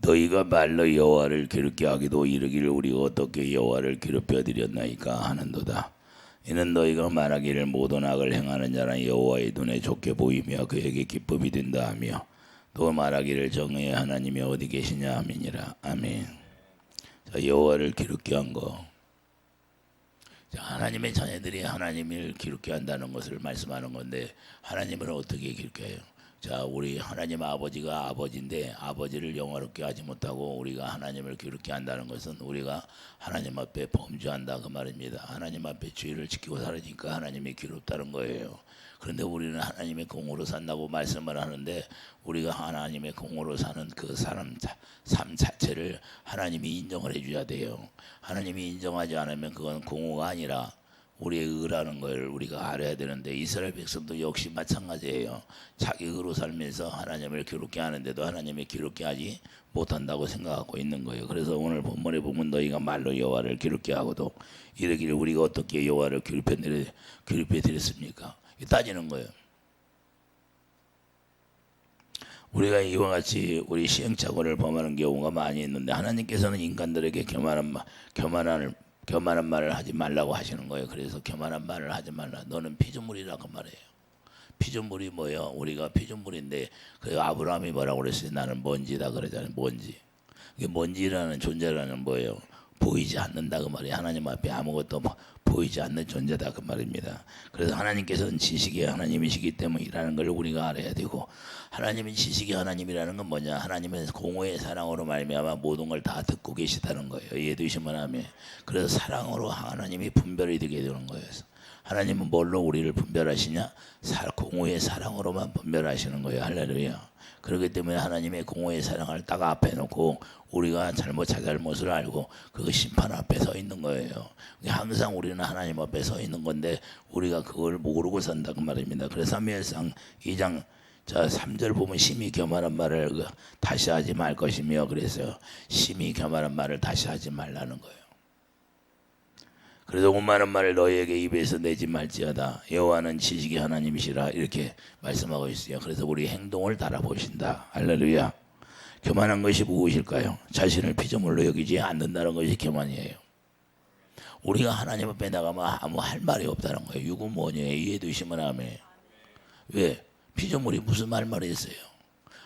너희가 말로 여호와를 괴롭게 하기도 이르기를 우리가 어떻게 여호와를 괴롭혀 드렸나이까 하는도다. 이는 너희가 말하기를 모든 악을 행하는 자는 여호와의 눈에 좋게 보이며 그에게 기쁨이 된다 하며 또 말하기를 정의의 하나님이 어디 계시냐 하미니라. 아멘. 자, 여호와를 괴롭게 한 거. 자, 하나님의 자녀들이 하나님을 괴롭게 한다는 것을 말씀하는 건데 하나님을 어떻게 괴롭게 해요? 자, 우리 하나님 아버지가 아버지인데 아버지를 영화롭게 하지 못하고 우리가 하나님을 괴롭게 한다는 것은 우리가 하나님 앞에 범죄한다 그 말입니다. 하나님 앞에 죄를 지키고 살으니까 하나님이 괴롭다는 거예요. 그런데 우리는 하나님의 공으로 산다고 말씀을 하는데 우리가 하나님의 공으로 사는 그 삶 자체를 하나님이 인정을 해줘야 돼요. 하나님이 인정하지 않으면 그건 공허가 아니라 우리의 의라는 걸 우리가 알아야 되는데 이스라엘 백성도 역시 마찬가지예요. 자기 의로 살면서 하나님을 괴롭게 하는데도 하나님이 괴롭게 하지 못한다고 생각하고 있는 거예요. 그래서 오늘 본문에 보면 너희가 말로 여호와를 괴롭게 하고도 이르기를 우리가 어떻게 여호와를 괴롭혀 드렸습니까? 따지는 거예요. 우리가 이와 같이 우리 시행착오를 범하는 경우가 많이 있는데 하나님께서는 인간들에게 교만한 말을 하지 말라고 하시는 거예요. 그래서 교만한 말을 하지 말라. 너는 피조물이라고 말해요. 피조물이 뭐예요? 우리가 피조물인데 그 아브라함이 뭐라고 그랬어요? 나는 먼지다 그러잖아요. 먼지. 이게 먼지라는 존재라는 뭐예요? 보이지 않는다 그 말이에요. 하나님 앞에 아무것도 보이지 않는 존재다 그 말입니다. 그래서 하나님께서는 지식의 하나님이시기 때문이라는 걸 우리가 알아야 되고 하나님은 지식의 하나님이라는 건 뭐냐? 하나님은 공의의 사랑으로 말미암아 모든 걸 다 듣고 계시다는 거예요. 이해되시면 하면 그래서 사랑으로 하나님이 분별이 되게 되는 거예요. 하나님은 뭘로 우리를 분별하시냐? 공의의 사랑으로만 분별하시는 거예요. 할렐루야. 그렇기 때문에 하나님의 공의의 사랑을 딱 앞에 놓고 우리가 잘못을 알고 그 심판 앞에 서 있는 거예요. 항상 우리는 하나님 앞에 서 있는 건데 우리가 그걸 모르고 산다 그 말입니다. 그래서 사무엘상 2장 3절 보면 심히 교만한 말을 다시 하지 말 것이며 그래서 심히 교만한 말을 다시 하지 말라는 거예요. 그래서 오만한 말을 너희에게 입에서 내지 말지어다. 여호와는 지식의 하나님이시라 이렇게 말씀하고 있어요. 그래서 우리 행동을 달아보신다. 할렐루야. 교만한 것이 무엇일까요? 자신을 피조물로 여기지 않는다는 것이 교만이에요. 우리가 하나님 앞에 나가면 아무 할 말이 없다는 거예요. 유구무원이에요. 이해되시면 아멘. 왜? 피조물이 무슨 말이 있어요?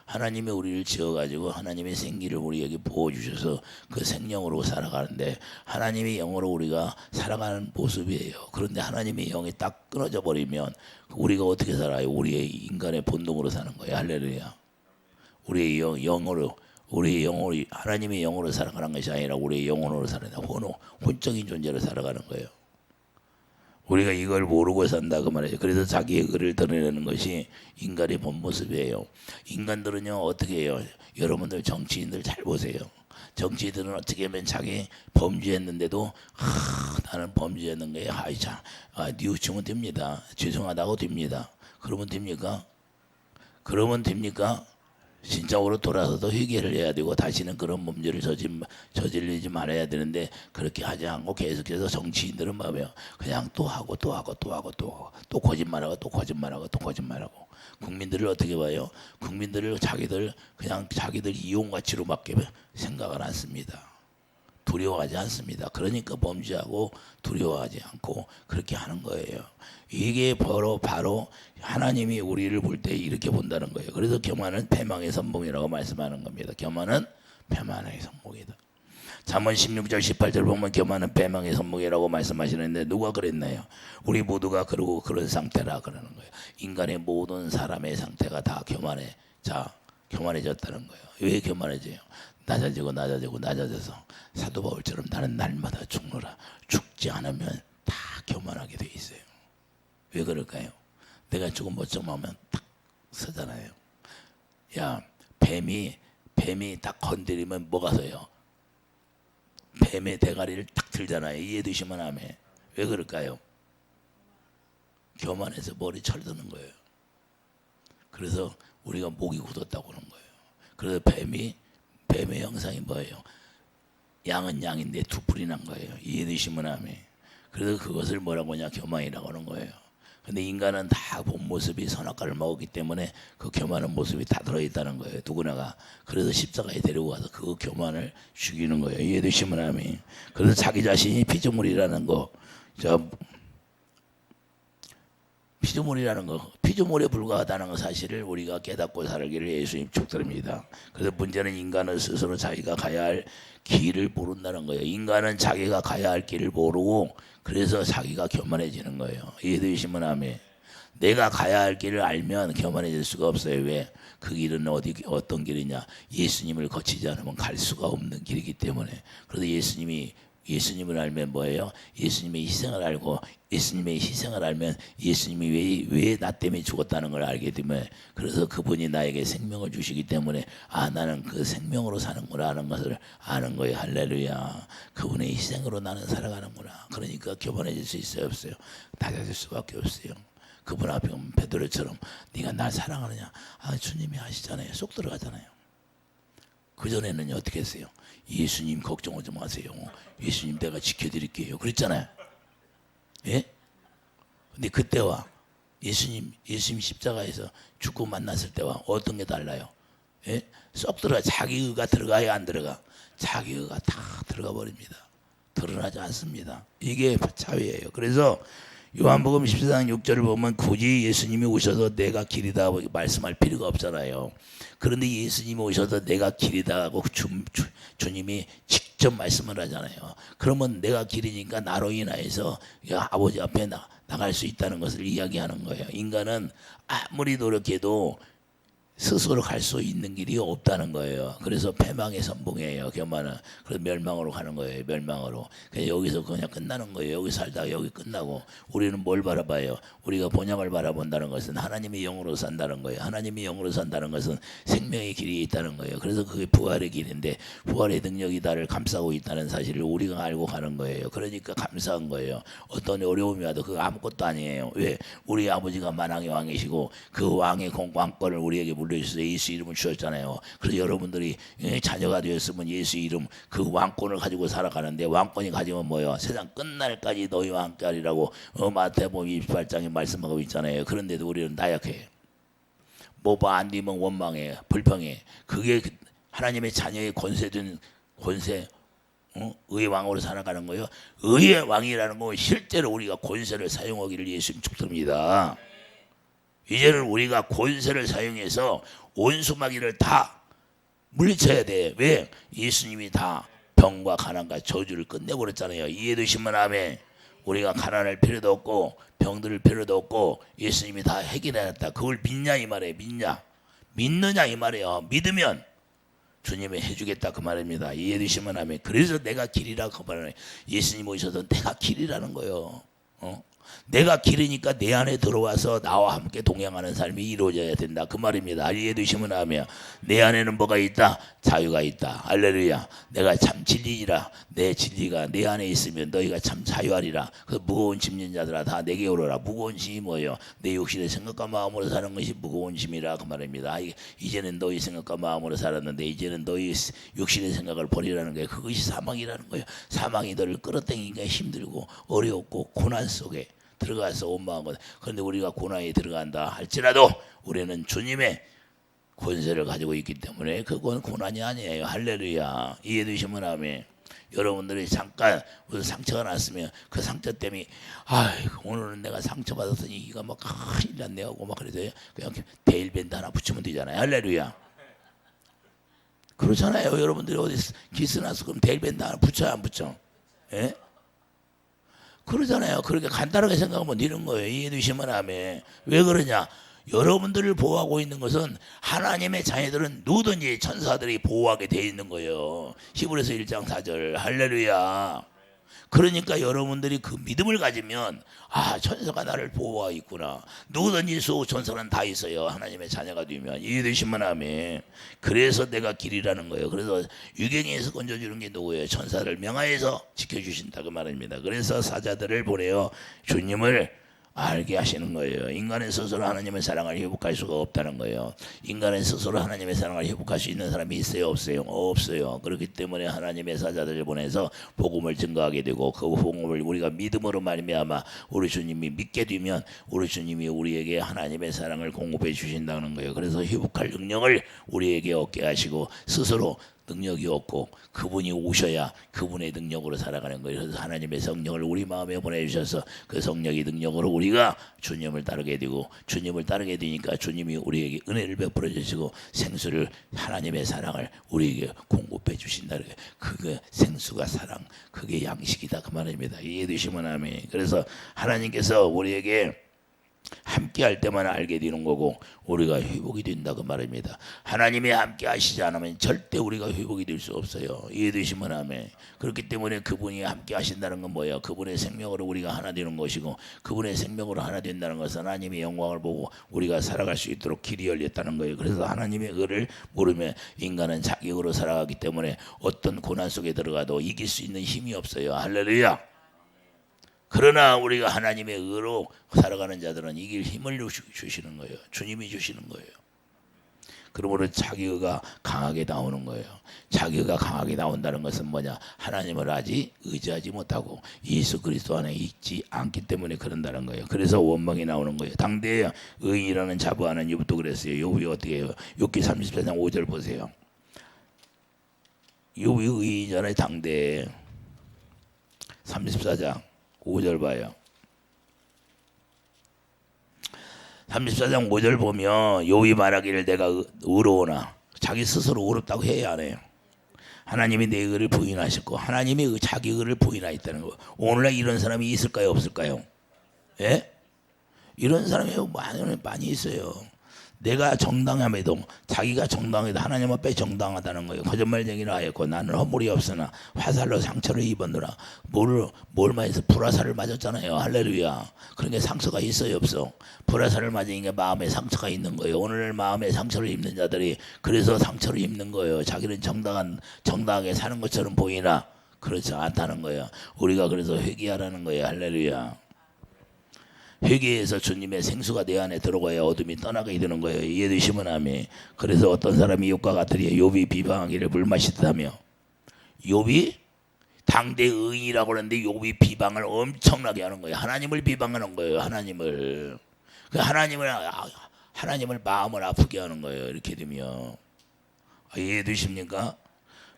하나님이 우리를 지어가지고 하나님의 생기를 우리에게 부어주셔서 그 생명으로 살아가는데 하나님의 영으로 우리가 살아가는 모습이에요. 그런데 하나님의 영이 딱 끊어져 버리면 우리가 어떻게 살아요? 우리의 인간의 본능으로 사는 거예요. 할렐루야. 우리의 영으로 하나님의 영으로 살아가는 것이 아니라 우리의 영혼으로 살아가는 혼적인 존재로 살아가는 거예요. 우리가 이걸 모르고 산다 그 말이에요. 그래서 자기의 의를 드러내는 것이 인간의 본 모습이에요. 인간들은요 어떻게 해요? 여러분들 정치인들 잘 보세요. 정치인들은 어떻게 하면 자기 범죄했는데도 나는 범죄했는 거예요. 뉘우치면 됩니다. 죄송하다고 됩니다. 그러면 됩니까? 진짜로 돌아서도 회개를 해야 되고 다시는 그런 범죄를 저질리지 말아야 되는데 그렇게 하지 않고 계속해서 정치인들은 뭐예요? 그냥 또 하고 또 거짓말하고 또 거짓말하고 국민들을 어떻게 봐요? 국민들을 자기들 이용 가치로밖에 생각을 않습니다. 두려워하지 않습니다. 그러니까 범죄하고 두려워하지 않고 그렇게 하는 거예요. 이게 바로 하나님이 우리를 볼 때 이렇게 본다는 거예요. 그래서 교만은 패망의 선봉이라고 말씀하는 겁니다. 교만은 패망의 선봉이다. 잠언 16절 18절 보면 교만은 패망의 선봉이라고 말씀하시는데 누가 그랬나요? 우리 모두가 그런 상태라 그러는 거예요. 인간의 모든 사람의 상태가 다 교만해졌다는 거예요. 왜 교만해져요? 낮아져서 사도 바울처럼 나는 날마다 죽노라. 죽지 않으면 다 교만하게 돼 있어요. 왜 그럴까요? 내가 조금 멋쩍하면 탁 서잖아요. 야, 뱀이 딱 건드리면 뭐가 서요? 뱀의 대가리를 딱 들잖아요. 이해되시면 하면 왜 그럴까요? 교만해서 머리 철드는 거예요. 그래서 우리가 목이 굳었다고 그러는 거예요. 그래서 뱀의 형상이 뭐예요? 양은 양인데 두 뿔이 난 거예요. 이해되시면 하면 그래서 그것을 뭐라고 하냐? 교만이라고 하는 거예요. 근데 인간은 다 본 모습이 선악과를 먹었기 때문에 그 교만한 모습이 다 들어있다는 거예요. 누구나가. 그래서 십자가에 데리고 가서 그 교만을 죽이는 거예요. 이해되시면 아멘. 그래서 자기 자신이 피조물이라는 거, 피조물에 불과하다는 사실을 우리가 깨닫고 살기를 예수님 축드립니다. 그래서 문제는 인간은 스스로 자기가 가야 할 길을 모른다는 거예요. 인간은 자기가 가야 할 길을 모르고 그래서 자기가 교만해지는 거예요. 이해되시면 아멘. 내가 가야 할 길을 알면 교만해질 수가 없어요. 왜? 그 길은 어떤 길이냐? 예수님을 거치지 않으면 갈 수가 없는 길이기 때문에. 그래서 예수님을 알면 뭐예요? 예수님의 희생을 알고 예수님의 희생을 알면 예수님이 왜 나 때문에 죽었다는 걸 알게 되면 그래서 그분이 나에게 생명을 주시기 때문에 나는 그 생명으로 사는구나 하는 것을 아는 거예요. 할렐루야. 그분의 희생으로 나는 살아가는구나. 그러니까 교만해질 수 있어요? 없어요? 낮아질 수밖에 없어요. 그분 앞에 오면 베드로처럼 네가 날 사랑하느냐? 주님이 아시잖아요. 쏙 들어가잖아요. 그전에는 어떻게 했어요? 예수님 걱정하지 마세요. 예수님 내가 지켜드릴게요. 그랬잖아요. 예? 근데 그때와 예수님 십자가에서 죽고 만났을 때와 어떤 게 달라요? 예? 쏙 들어가. 자기 의가 들어가야 안 들어가? 자기 의가 다 들어가 버립니다. 드러나지 않습니다. 이게 차이예요. 그래서 요한복음 14장 6절을 보면 굳이 예수님이 오셔서 내가 길이다 말씀할 필요가 없잖아요. 그런데 예수님이 오셔서 내가 길이다 하고 주님이 직접 말씀을 하잖아요. 그러면 내가 길이니까 나로 인하여서 아버지 앞에 나갈 수 있다는 것을 이야기하는 거예요. 인간은 아무리 노력해도 스스로 갈 수 있는 길이 없다는 거예요. 그래서 패망의 선봉이에요. 교만은. 그래서 멸망으로 가는 거예요. 멸망으로. 그냥 여기서 그냥 끝나는 거예요. 여기 살다가 여기 끝나고. 우리는 뭘 바라봐요? 우리가 본향을 바라본다는 것은 하나님의 영으로 산다는 거예요. 하나님의 영으로 산다는 것은 생명의 길이 있다는 거예요. 그래서 그게 부활의 길인데 부활의 능력이 나를 감싸고 있다는 사실을 우리가 알고 가는 거예요. 그러니까 감사한 거예요. 어떤 어려움이 와도 그거 아무것도 아니에요. 왜? 우리 아버지가 만왕의 왕이시고 그 왕의 왕권을 우리에게 물려주셔서 예수 이름을 주셨잖아요. 그래서 여러분들이 자녀가 되었으면 예수 이름 그 왕권을 가지고 살아가는데 왕권이 가지면 뭐예요? 세상 끝날까지 너희와 함께하리라고 마태복음 28장에 말씀하고 있잖아요. 그런데도 우리는 나약해요. 뭐가 안 되면 원망해, 불평해. 그게 하나님의 자녀의 권세 의의 왕으로 살아가는 거예요. 의의 왕이라는 건 실제로 우리가 권세를 사용하기를 예수님 축복합니다. 이제는 우리가 권세를 사용해서 원수마귀를 다 물리쳐야 돼. 왜? 예수님이 다 병과 가난과 저주를 끝내고 그랬잖아요. 이해되시면 아멘. 우리가 가난할 필요도 없고 병들 필요도 없고 예수님이 다 해결해놨다. 그걸 믿냐 이 말이에요. 믿느냐 이 말이에요. 믿으면 주님이 해주겠다 그 말입니다. 이해되시면 아멘. 그래서 내가 길이라고 그 말을 예수님 오셔서 내가 길이라는 거예요. 내가 길이니까 내 안에 들어와서 나와 함께 동행하는 삶이 이루어져야 된다 그 말입니다. 이해되시면 아멘. 내 안에는 뭐가 있다? 자유가 있다. 할렐루야. 내가 참 진리니라. 내 진리가 내 안에 있으면 너희가 참 자유하리라. 그 무거운 짐진 자들아 다 내게 오너라. 무거운 짐이 뭐예요? 내 육신의 생각과 마음으로 사는 것이 무거운 짐이라 그 말입니다. 이제는 너희 생각과 마음으로 살았는데 이제는 너희 육신의 생각을 버리라는 게 그것이 사망이라는 거예요. 사망이 너를 끌어당기기가 힘들고 어렵고 고난 속에 들어가서 원망하거든. 그런데 우리가 고난에 들어간다 할지라도 우리는 주님의 권세를 가지고 있기 때문에 그건 고난이 아니에요. 할렐루야. 이해되시면 아멘. 여러분들이 잠깐 무슨 상처가 났으면 그 상처 때문에 오늘은 내가 상처받았더니 이가 막 큰일 났네 하고 막 그래서 그냥 데일밴드 하나 붙이면 되잖아요. 할렐루야. 그렇잖아요. 여러분들이 어디 기스 나서 그럼 데일밴드 하나 붙여요 안 붙여? 예? 그러잖아요. 그렇게 간단하게 생각하면 이런 거예요. 이해되시면 아멘. 왜 그러냐? 여러분들을 보호하고 있는 것은 하나님의 자녀들은 누구든지 천사들이 보호하게 돼 있는 거예요. 히브리서 1장 4절 할렐루야. 그러니까 여러분들이 그 믿음을 가지면 천사가 나를 보호하고 있구나. 누구든지 천사는 다 있어요. 하나님의 자녀가 되면. 이해되시면 아멘. 그래서 내가 길이라는 거예요. 그래서 유경에서 건져주는 게 누구예요? 천사를 명하여서 지켜주신다 그 말입니다. 그래서 사자들을 보내어 주님을 알게 하시는 거예요. 인간은 스스로 하나님의 사랑을 회복할 수가 없다는 거예요. 인간은 스스로 하나님의 사랑을 회복할 수 있는 사람이 있어요? 없어요? 없어요. 그렇기 때문에 하나님의 사자들을 보내서 복음을 증거하게 되고 그 복음을 우리가 믿음으로 말미암아 우리 주님이 믿게 되면 우리 주님이 우리에게 하나님의 사랑을 공급해 주신다는 거예요. 그래서 회복할 능력을 우리에게 얻게 하시고 스스로 능력이 없고 그분이 오셔야 그분의 능력으로 살아가는 거예요. 그래서 하나님의 성령을 우리 마음에 보내주셔서 그 성령의 능력으로 우리가 주님을 따르게 되고 주님을 따르게 되니까 주님이 우리에게 은혜를 베풀어 주시고 생수를 하나님의 사랑을 우리에게 공급해 주신다는 거예요. 그게 생수가 사랑, 그게 양식이다 그 말입니다. 이해되시면 아멘. 그래서 하나님께서 우리에게 함께 할 때만 알게 되는 거고 우리가 회복이 된다 그 말입니다. 하나님이 함께 하시지 않으면 절대 우리가 회복이 될 수 없어요. 이해되시면 아멘. 그렇기 때문에 그분이 함께 하신다는 건 뭐예요? 그분의 생명으로 우리가 하나 되는 것이고 그분의 생명으로 하나 된다는 것은 하나님의 영광을 보고 우리가 살아갈 수 있도록 길이 열렸다는 거예요. 그래서 하나님의 의를 모르면 인간은 자기 의로 살아가기 때문에 어떤 고난 속에 들어가도 이길 수 있는 힘이 없어요. 할렐루야. 그러나 우리가 하나님의 의로 살아가는 자들은 이길 힘을 주시는 거예요. 주님이 주시는 거예요. 그러므로 자기 의가 강하게 나오는 거예요. 자기 의가 강하게 나온다는 것은 뭐냐? 하나님을 아직 의지하지 못하고 예수 그리스도 안에 있지 않기 때문에 그런다는 거예요. 그래서 원망이 나오는 거예요. 당대에 의인이라는 자부하는 욥도 그랬어요. 욥이 어떻게 해요? 욥기 34장 5절 보세요. 욥이 의인이잖아요. 당대에 34장 5절 봐요. 34장 5절 보면 욥이 말하기를 내가 의로우나 자기 스스로 의롭다고 해야 안 해요. 하나님이 내 의를 부인하셨고 하나님이 자기 의를 부인하였다는 거. 오늘날 이런 사람이 있을까요? 없을까요? 예? 이런 사람이 많이 있어요. 내가 정당함에도 자기가 정당해도 하나님 앞에 정당하다는 거예요. 거짓말쟁이를 하였고 나는 허물이 없으나 화살로 상처를 입었노라. 뭘 맞아서 불화살을 맞았잖아요. 할렐루야. 그런 게 상처가 있어요 없어? 불화살을 맞으니까 마음에 상처가 있는 거예요. 오늘 마음에 상처를 입는 자들이 그래서 상처를 입는 거예요. 자기는 정당하게 사는 것처럼 보이나 그렇지 않다는 거예요. 우리가 그래서 회개하라는 거예요. 할렐루야. 회개해서 주님의 생수가 내 안에 들어가야 어둠이 떠나게 되는 거예요. 이해되시면 아멘. 그래서 어떤 사람이 욥과 같으리 욥이 비방하기를 물 마시다며 욥이 당대 의인이라고 그러는데 욥이 비방을 엄청나게 하는 거예요. 하나님을 비방하는 거예요. 하나님을 마음을 아프게 하는 거예요. 이렇게 되면 이해되십니까?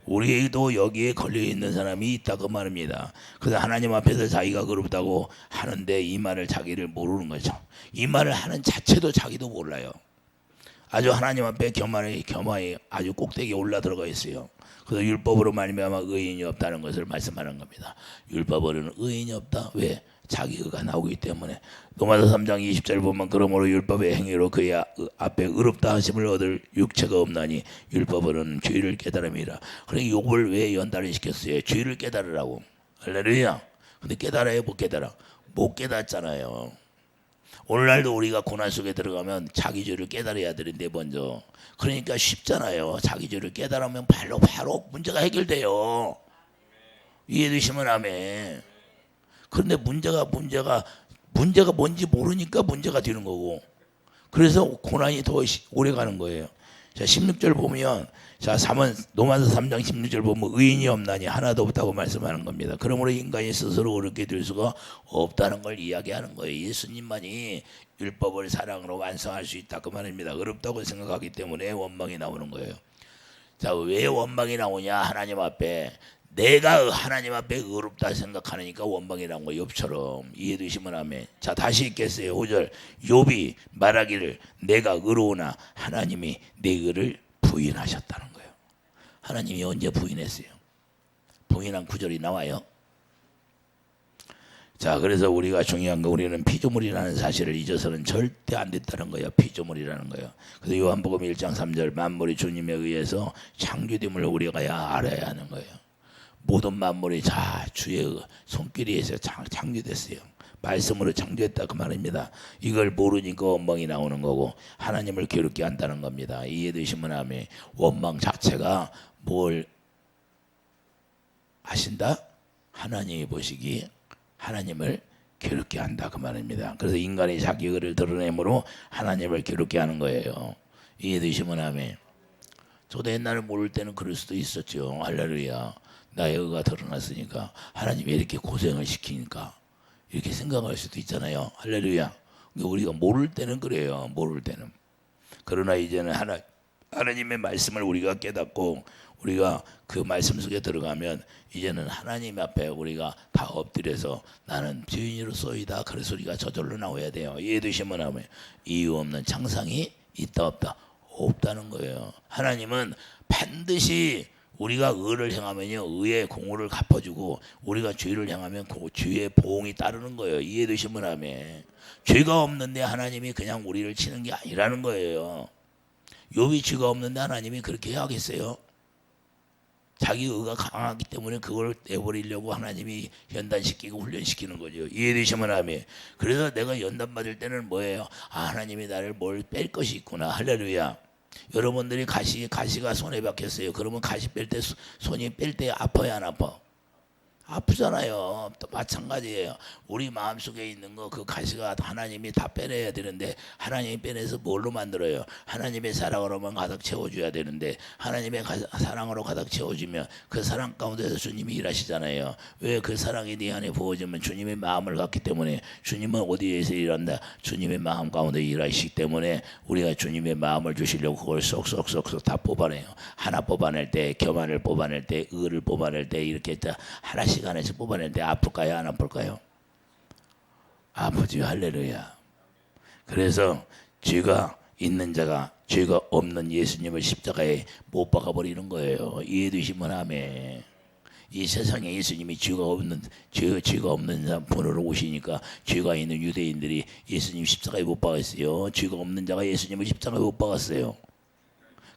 우리도 여기에 걸려있는 사람이 있다고 말입니다. 그래서 하나님 앞에서 자기가 그렇다고 하는데 이 말을 자기를 모르는 거죠. 이 말을 하는 자체도 자기도 몰라요. 아주 하나님 앞에 겸하에 아주 꼭대기에 올라 들어가 있어요. 그래서 율법으로 말미암아 의인이 없다는 것을 말씀하는 겁니다. 율법으로는 의인이 없다. 왜? 자기 의가 나오기 때문에. 로마서 3장 20절 보면 그러므로 율법의 행위로 그의 앞에 의롭다 하심을 얻을 육체가 없나니 율법으로는 죄를 깨달음이라. 그러니까 욥을 왜 연단을 시켰어요? 죄를 깨달으라고. 할렐루야. 근데 깨달아요? 못 깨달아? 못 깨닫잖아요. 오늘날도 우리가 고난 속에 들어가면 자기 죄를 깨달아야 되는데 먼저. 그러니까 쉽잖아요. 자기 죄를 깨달으면 바로 문제가 해결돼요. 이해되시면 아멘. 그런데 문제가 뭔지 모르니까 문제가 되는 거고 그래서 고난이 더 오래 가는 거예요. 자 16절 보면 로마서 3장 16절 보면 의인이 없나니 하나도 없다고 말씀하는 겁니다. 그러므로 인간이 스스로 의롭게 될 수가 없다는 걸 이야기하는 거예요. 예수님만이 율법을 사랑으로 완성할 수 있다 그 말입니다. 어렵다고 생각하기 때문에 원망이 나오는 거예요. 자, 왜 원망이 나오냐? 하나님 앞에 내가 하나님 앞에 의롭다 생각하니까 원망이 나온 거예요. 욥처럼. 이해되시면 아멘. 자 다시 읽겠어요. 5절 욥이 말하기를 내가 의로우나 하나님이 내 의를 부인하셨다는 거예요. 하나님이 언제 부인했어요? 부인한 구절이 나와요. 자 그래서 우리가 중요한 거 우리는 피조물이라는 사실을 잊어서는 절대 안 됐다는 거예요. 피조물이라는 거예요. 그래서 요한복음 1장 3절 만물이 주님에 의해서 창조됨을 우리가 알아야 하는 거예요. 모든 만물이 다 주의 손길에서 창조됐어요. 말씀으로 창조했다 그 말입니다. 이걸 모르니까 원망이 나오는 거고 하나님을 괴롭게 한다는 겁니다. 이해되시면 아멘. 원망 자체가 뭘 하신다? 하나님이 보시기 하나님을 괴롭게 한다 그 말입니다. 그래서 인간이 자기 의를 드러내므로 하나님을 괴롭게 하는 거예요. 이해되시면 아멘. 저도 옛날에 모를 때는 그럴 수도 있었죠. 할렐루야. 나의 의가 드러났으니까 하나님이 이렇게 고생을 시키니까 이렇게 생각할 수도 있잖아요. 할렐루야. 우리가 모를 때는 그래요. 모를 때는. 그러나 이제는 하나님의 말씀을 우리가 깨닫고 우리가 그 말씀 속에 들어가면 이제는 하나님 앞에 우리가 다 엎드려서 나는 죄인으로서이다. 그래서 우리가 저절로 나와야 돼요. 이해되시면 하면 이유 없는 창상이 있다 없다? 없다는 거예요. 하나님은 반드시 우리가 의를 행하면요 의의 공로를 갚아주고 우리가 죄를 행하면 그 죄의 보응이 따르는 거예요. 이해되시면 하면 죄가 없는데 하나님이 그냥 우리를 치는 게 아니라는 거예요. 욥이 죄가 없는데 하나님이 그렇게 하겠어요? 자기 의가 강하기 때문에 그걸 내버리려고 하나님이 연단시키고 훈련시키는 거죠. 이해되시면 하면 그래서 내가 연단 받을 때는 뭐예요? 아, 하나님이 나를 뭘 뺄 것이 있구나. 할렐루야. 여러분들이 가시가 손에 박혔어요. 그러면 가시 뺄 때 손이 뺄 때 아파요 안 아파? 아프잖아요. 또 마찬가지예요. 우리 마음속에 있는 거 그 가시가 하나님이 다 빼내야 되는데 하나님이 빼내서 뭘로 만들어요? 하나님의 사랑으로만 가득 채워줘야 되는데 하나님의 사랑으로 가득 채워주면 그 사랑 가운데서 주님이 일하시잖아요. 왜? 그 사랑이 네 안에 부어지면 주님의 마음을 갖기 때문에 주님은 어디에서 일한다? 주님의 마음 가운데 일하시기 때문에 우리가 주님의 마음을 주시려고 그걸 쏙쏙쏙쏙 다 뽑아내요. 하나 뽑아낼 때 교만을 뽑아낼 때 의를 뽑아낼 때 이렇게 하나씩 시간에서 뽑아낼 때 아플까요? 안 아플까요? 아프죠. 할렐루야. 그래서 죄가 있는 자가 죄가 없는 예수님을 십자가에 못 박아버리는 거예요. 이해되시면 아멘. 이 세상에 예수님이 죄가 없는 분으로 오시니까 죄가 있는 유대인들이 예수님 십자가에 못 박았어요. 죄가 없는 자가 예수님을 십자가에 못 박았어요.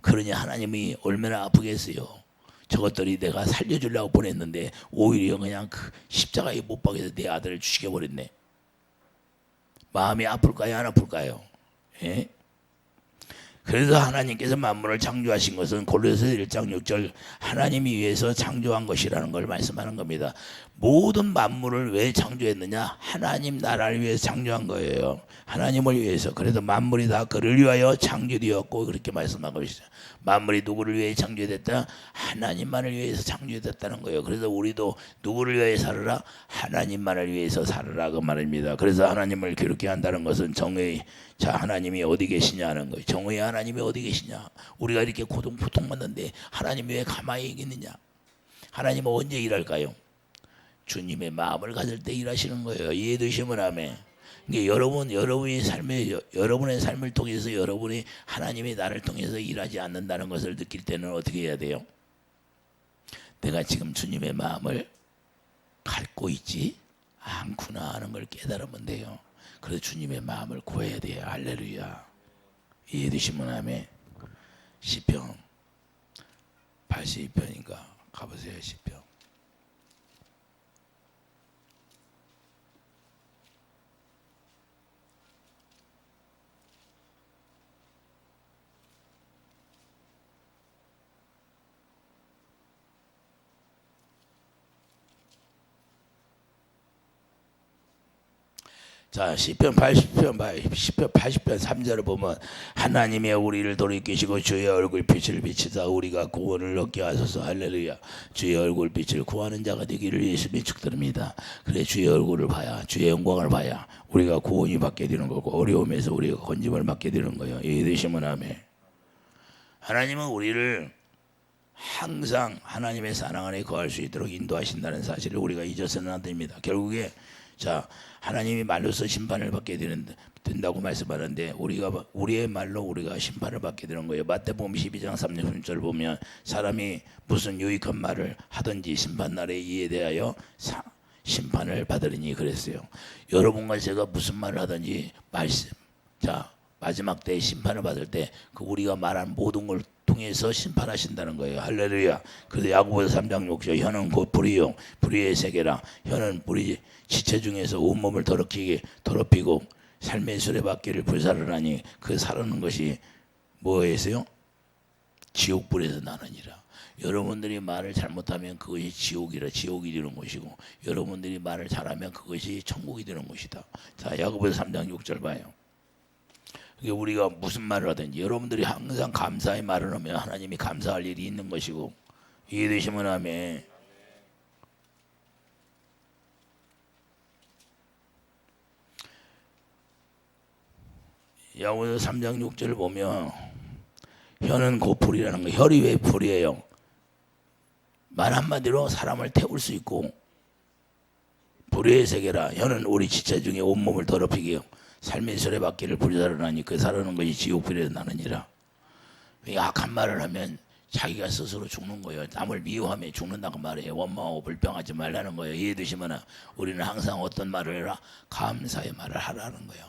그러니 하나님이 얼마나 아프겠어요. 저것들이 내가 살려주려고 보냈는데 오히려 그냥 그 십자가에 못 박아서 내 아들을 죽여버렸네. 마음이 아플까요? 안 아플까요? 예? 그래서 하나님께서 만물을 창조하신 것은 골로새 1장 6절 하나님이 위해서 창조한 것이라는 걸 말씀하는 겁니다. 모든 만물을 왜 창조했느냐? 하나님 나라를 위해서 창조한 거예요. 하나님을 위해서. 그래서 만물이 다 그를 위하여 창조되었고 그렇게 말씀하고 있어요. 만물이 누구를 위해 창조됐다? 하나님만을 위해서 창조됐다는 거예요. 그래서 우리도 누구를 위해 살아라? 하나님만을 위해서 살아라 그 말입니다. 그래서 하나님을 괴롭게 한다는 것은 정의 자 하나님이 어디 계시냐 하는 거예요. 정의 하나님이 어디 계시냐? 우리가 이렇게 고통받는데 하나님이 왜 가만히 있느냐? 하나님은 언제 일할까요? 주님의 마음을 가질 때 일하시는 거예요. 이해되시면 아멘. 그러니까 여러분의 삶을 통해서 여러분이 하나님이 나를 통해서 일하지 않는다는 것을 느낄 때는 어떻게 해야 돼요? 내가 지금 주님의 마음을 갖고 있지 않구나 하는 걸 깨달으면 돼요. 그래서 주님의 마음을 구해야 돼요. 할렐루야. 이해되시면 아멘. 시편 82편인가 가보세요. 시편. 자, 시편 80편 3절을 보면 하나님의 우리를 돌이키시고 주의 얼굴빛을 비치사 우리가 구원을 얻게 하소서. 할렐루야. 주의 얼굴빛을 구하는 자가 되기를 예수님이 축드립니다. 그래 주의 얼굴을 봐야 주의 영광을 봐야 우리가 구원이 받게 되는 거고 어려움에서 우리가 건짐을 받게 되는 거예요. 이해되시면 아멘. 하나님은 우리를 항상 하나님의 사랑 안에 거할 수 있도록 인도하신다는 사실을 우리가 잊어서는 안 됩니다. 결국에 자 하나님이 말로서 심판을 받게 된다고 말씀하는데 우리의 말로 우리가 심판을 받게 되는 거예요. 마태복음 12장 3절 보면 사람이 무슨 유익한 말을 하든지 심판날에 이에 대하여 심판을 받으리니 그랬어요. 여러분과 제가 무슨 말을 하든지 마지막 때 심판을 받을 때 그 우리가 말한 모든 걸 통해서 심판하신다는 거예요. 할렐루야. 그래서 야고보서 3장 6절 혀는 곧 불이요 불의의 세계라. 혀는 불이 지체 중에서 온몸을 더럽히고 삶의 수레바퀴를 불사를 하니 그 사르는 것이 뭐에서요? 지옥불에서 나느니라. 여러분들이 말을 잘못하면 그것이 지옥이 되는 것이고, 여러분들이 말을 잘하면 그것이 천국이 되는 것이다. 자, 야고보서 3장 6절 봐요. 이게 우리가 무슨 말을 하든지 여러분들이 항상 감사의 말을 하면 하나님이 감사할 일이 있는 것이고, 이해되시면 아멘. 야고보서 3장 6절을 보면 혀는 곧 불이라는 거. 혈이 왜 불이에요? 말 한마디로 사람을 태울 수 있고, 불의의 세계라. 혀는 우리 지체 중에 온몸을 더럽히게 삶의 수레바퀴를 불살르나니 그 사르는 것이 지옥불에 나느니라. 악한 말을 하면 자기가 스스로 죽는 거예요. 남을 미워하면 죽는다고 말해요. 원망하고 불평하지 말라는 거예요. 이해되시면 우리는 항상 어떤 말을 해라? 감사의 말을 하라는 거예요.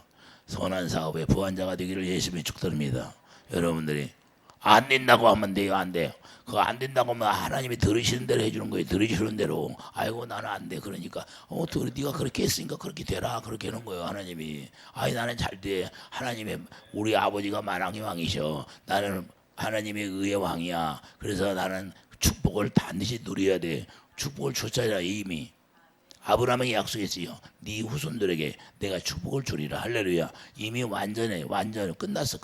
선한 사업의 부한자가 되기를 예수님이 축도합니다. 여러분들이 안 된다고 하면 돼요? 안 돼요? 그거 안 된다고 하면 하나님이 들으시는 대로 해주는 거예요. 들으시는 대로. 아이고 나는 안 돼. 그러니까 네가 그렇게 했으니까 그렇게 되라. 그렇게 하는 거예요. 하나님이. 아이 나는 잘 돼. 하나님의 우리 아버지가 만왕의 왕이셔. 나는 하나님의 의의 왕이야. 그래서 나는 축복을 반드시 누려야 돼. 축복을 줬잖아 이미. 아브라함에게 약속했어요. 네 후손들에게 내가 축복을 주리라. 할렐루야. 이미 완전히 끝났어.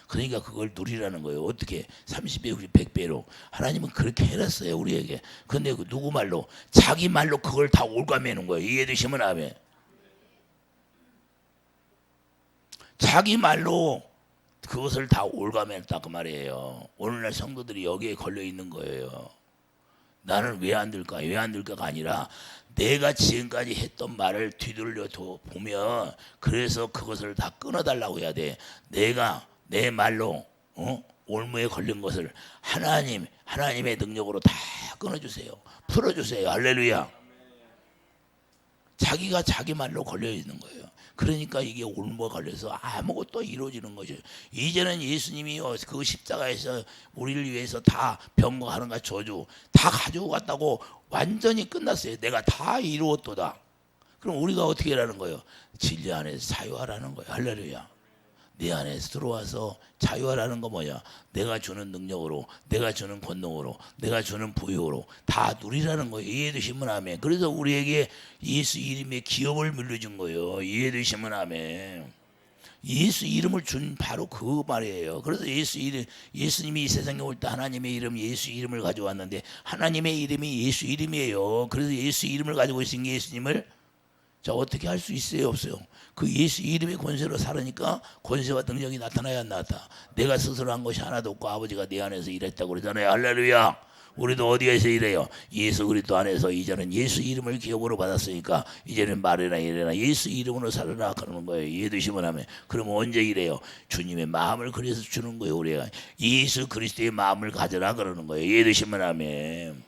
그러니까 그걸 누리라는 거예요. 어떻게? 30배, 90배, 100배로. 하나님은 그렇게 해놨어요 우리에게. 근데 그 누구 말로? 자기 말로 그걸 다 올가매는 거예요. 이해되시면 아멘. 자기 말로 그것을 다 올가매었다 그 말이에요. 오늘날 성도들이 여기에 걸려 있는 거예요. 나는 왜 안 될까? 왜 안 될까가 아니라 내가 지금까지 했던 말을 뒤돌려 보면 그래서 그것을 다 끊어달라고 해야 돼. 내가 내 말로 올무에 걸린 것을 하나님의 능력으로 다 끊어주세요. 풀어주세요. 할렐루야. 자기가 자기 말로 걸려 있는 거예요. 그러니까 이게 올무에 걸려서 아무것도 이루어지는 거죠. 이제는 예수님이 그 십자가에서 우리를 위해서 다 병거하는가 저주 다 가지고 갔다고 완전히 끝났어요. 내가 다 이루었도다. 그럼 우리가 어떻게 하라는 거예요? 진리 안에서 자유하라는 거예요. 할렐루야. 내 안에서 들어와서 자유하라는 거 뭐냐? 내가 주는 능력으로, 내가 주는 권능으로, 내가 주는 부유로 다 누리라는 거예요. 이해되시면 아멘. 그래서 우리에게 예수 이름의 기업을 물려준 거예요. 이해되시면 아멘. 예수 이름을 준 바로 그 말이에요. 그래서 예수님이 이 세상에 올 때 하나님의 이름 예수 이름을 가져왔는데 하나님의 이름이 예수 이름이에요. 그래서 예수 이름을 가지고 있으니 예수님을 자 어떻게 할 수 있어요? 없어요. 그 예수 이름의 권세로 살으니까 권세와 능력이 나타나야 안 나타. 내가 스스로 한 것이 하나도 없고 아버지가 내 안에서 일했다고 그러잖아요. 할렐루야. 우리도 어디에서 일해요? 예수 그리스도 안에서 이제는 예수 이름을 기업으로 받았으니까 이제는 말이나 이래나 예수 이름으로 살아라 그러는 거예요. 이해되시면 하면 그러면 언제 일해요? 주님의 마음을 그래서 주는 거예요. 우리가 예수 그리스도의 마음을 가져라 그러는 거예요. 이해되시면 하면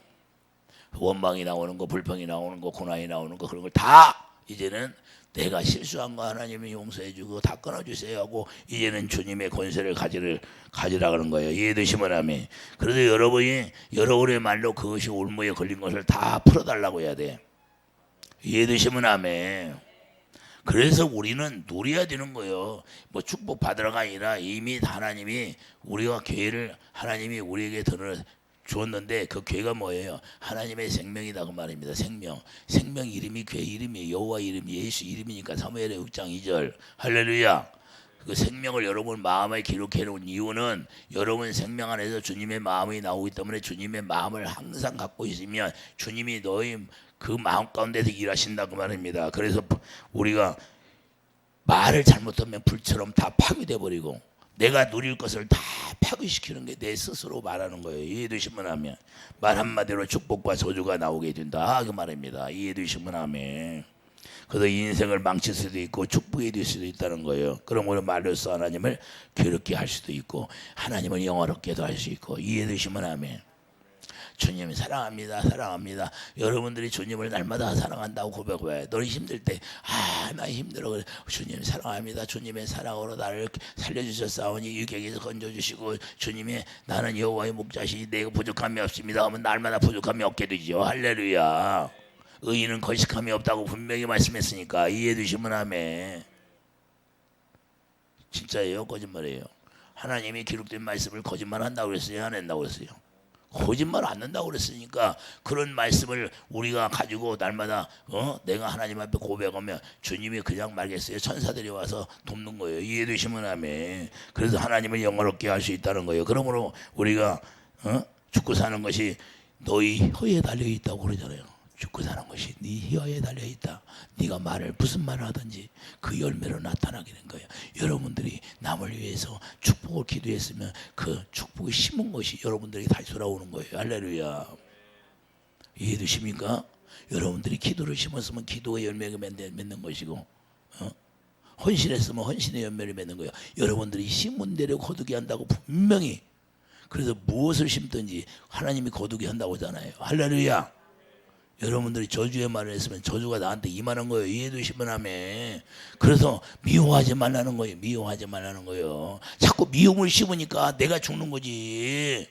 원망이 나오는 거 불평이 나오는 거 고난이 나오는 거 그런 걸 다 이제는 내가 실수한 거 하나님이 용서해 주고 다 끊어주세요 하고 이제는 주님의 권세를 가지라 그런 거예요. 이해되시면 아멘. 그래도 여러분의 말로 그것이 올무에 걸린 것을 다 풀어달라고 해야 돼. 이해되시면 아멘. 그래서 우리는 누려야 되는 거예요. 뭐 축복 받으러가 아니라 이미 하나님이 우리가 기회를 하나님이 우리에게 주었는데 그 괴가 뭐예요? 하나님의 생명이다 그 말입니다. 생명 이름이 괴 이름이에요. 여호와 이름이 예수 이름이니까 사무엘의 6장 2절 할렐루야. 그 생명을 여러분 마음에 기록해 놓은 이유는 여러분 생명 안에서 주님의 마음이 나오기 때문에 주님의 마음을 항상 갖고 있으면 주님이 너희 그 마음 가운데서 일하신다 그 말입니다. 그래서 우리가 말을 잘못하면 불처럼 다 파괴돼 버리고 내가 누릴 것을 다 파괴시키는 게 내 스스로 말하는 거예요. 이해되시면 하면 말 한마디로 축복과 저주가 나오게 된다 그 말입니다. 이해되시면 하면 그래서 인생을 망칠 수도 있고 축복이 될 수도 있다는 거예요. 그럼 우리 말로써 하나님을 괴롭게 할 수도 있고 하나님을 영화롭게도 할 수 있고 이해되시면 하면 주님 사랑합니다. 여러분들이 주님을 날마다 사랑한다고 고백해요. 너희 힘들 때 나 힘들어 그래. 주님 사랑합니다. 주님의 사랑으로 나를 살려주셨사오니 유격에서 건져주시고 주님의 나는 여호와의 목자시 내가 부족함이 없습니다 하면 날마다 부족함이 없게 되죠. 할렐루야. 의인은 거식함이 없다고 분명히 말씀했으니까 이해해주시면 아멘. 진짜예요? 거짓말이에요? 하나님이 기록된 말씀을 거짓말한다고 그랬어요? 안 한다고 그랬어요? 거짓말 안 된다고 그랬으니까 그런 말씀을 우리가 가지고 날마다 내가 하나님 앞에 고백하면 주님이 그냥 말겠어요. 천사들이 와서 돕는 거예요. 이해되시면 아멘. 그래서 하나님을 영화롭게 할 수 있다는 거예요. 그러므로 우리가 죽고 사는 것이 너희 혀에 달려 있다고 그러잖아요. 죽고 사는 것이 네 혀에 달려 있다. 네가 무슨 말을 하든지 그 열매로 나타나게 된 거예요. 여러분들이 남을 위해서 축복을 기도했으면 그 축복이 심은 것이 여러분들에게 다시 돌아오는 거예요. 할렐루야. 이해되십니까? 여러분들이 기도를 심었으면 기도의 열매가 맺는 것이고 헌신했으면 헌신의 열매를 맺는 거예요. 여러분들이 심은 대로 거두게 한다고 분명히. 그래서 무엇을 심든지 하나님이 거두게 한다고 하잖아요. 할렐루야. 여러분들이 저주의 말을 했으면 저주가 나한테 임하는 거예요. 이해되시면 하면. 그래서 미워하지 말라는 거예요. 미워하지 말라는 거예요. 자꾸 미움을 심으니까 내가 죽는 거지.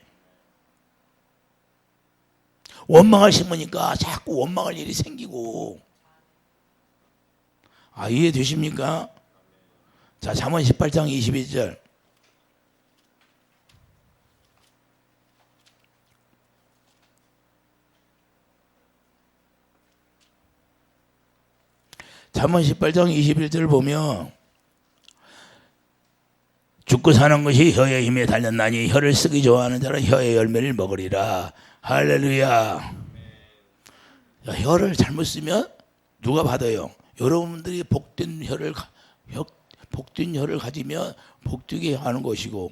원망을 심으니까 자꾸 원망할 일이 생기고. 이해되십니까? 자, 잠언 18장 21절. 잠언 18장 21절을 보면 죽고 사는 것이 혀의 힘에 달렸나니 혀를 쓰기 좋아하는 자는 혀의 열매를 먹으리라. 할렐루야. 혀를 잘못 쓰면 누가 받아요? 여러분들이 복된 혀를 가지면 복되게 하는 것이고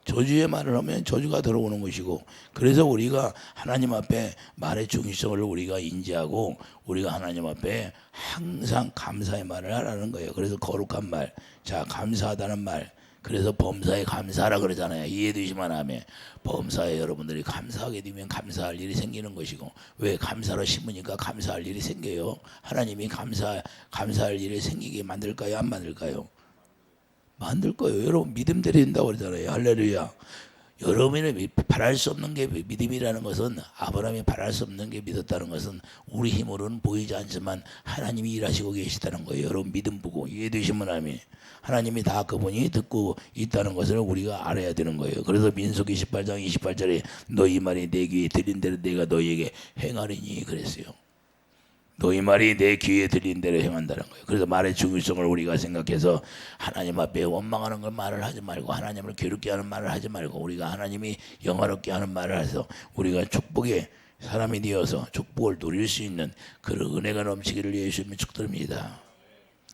저주의 말을 하면 저주가 들어오는 것이고, 그래서 우리가 하나님 앞에 말의 중요성을 우리가 인지하고 우리가 하나님 앞에 항상 감사의 말을 하라는 거예요. 그래서 거룩한 말, 자 감사하다는 말, 그래서 범사에 감사하라 그러잖아요. 이해되시면 하면 범사에 여러분들이 감사하게 되면 감사할 일이 생기는 것이고, 왜 감사로 심으니까 감사할 일이 생겨요. 하나님이 감사할 일이 생기게 만들까요? 안 만들까요? 만들 거예요. 여러분 믿음대로 된다고 그러잖아요. 할렐루야. 여러분이 바랄 수 없는 게 믿음이라는 것은, 아브라함이 바랄 수 없는 게 믿었다는 것은 우리 힘으로는 보이지 않지만 하나님이 일하시고 계시다는 거예요. 여러분 믿음 보고 이해되시면 하면 하나님이 다 그분이 듣고 있다는 것을 우리가 알아야 되는 거예요. 그래서 민수기 18장 28절에 너희 말이 내 귀에 들린 대로 내가 너희에게 행하리니 그랬어요. 너희 말이 내 귀에 들린 대로 행한다는 거예요. 그래서 말의 중요성을 우리가 생각해서 하나님 앞에 원망하는 걸 말을 하지 말고, 하나님을 괴롭게 하는 말을 하지 말고, 우리가 하나님이 영화롭게 하는 말을 해서 우리가 축복의 사람이 되어서 축복을 누릴 수 있는 그런 은혜가 넘치기를 예수님이 축드립니다.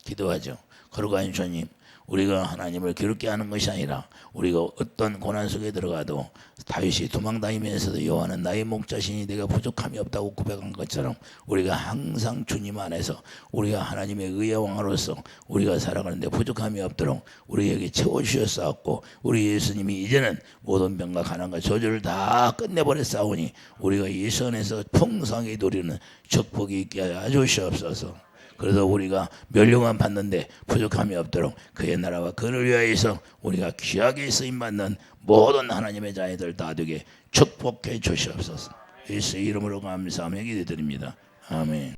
기도하죠. 거룩한 주님, 우리가 하나님을 괴롭게 하는 것이 아니라 우리가 어떤 고난 속에 들어가도 다윗이 도망다니면서도 여호와는 나의 목자시니 내가 부족함이 없다고 고백한 것처럼 우리가 항상 주님 안에서 우리가 하나님의 의의 왕으로서 우리가 살아가는데 부족함이 없도록 우리에게 채워주셨사옵고, 우리 예수님이 이제는 모든 병과 가난과 저주를 다 끝내버렸사오니 우리가 예수 안에서 풍성하게 누리는 축복이 있게 하여 주시옵소서. 그래서 우리가 멸류관 받는데 부족함이 없도록 그의 나라와 그를 위하여서 우리가 귀하게 쓰임받는 모든 하나님의 자녀들 다 되게 축복해 주시옵소서. 예수의 이름으로 감사하며 기도드립니다. 아멘.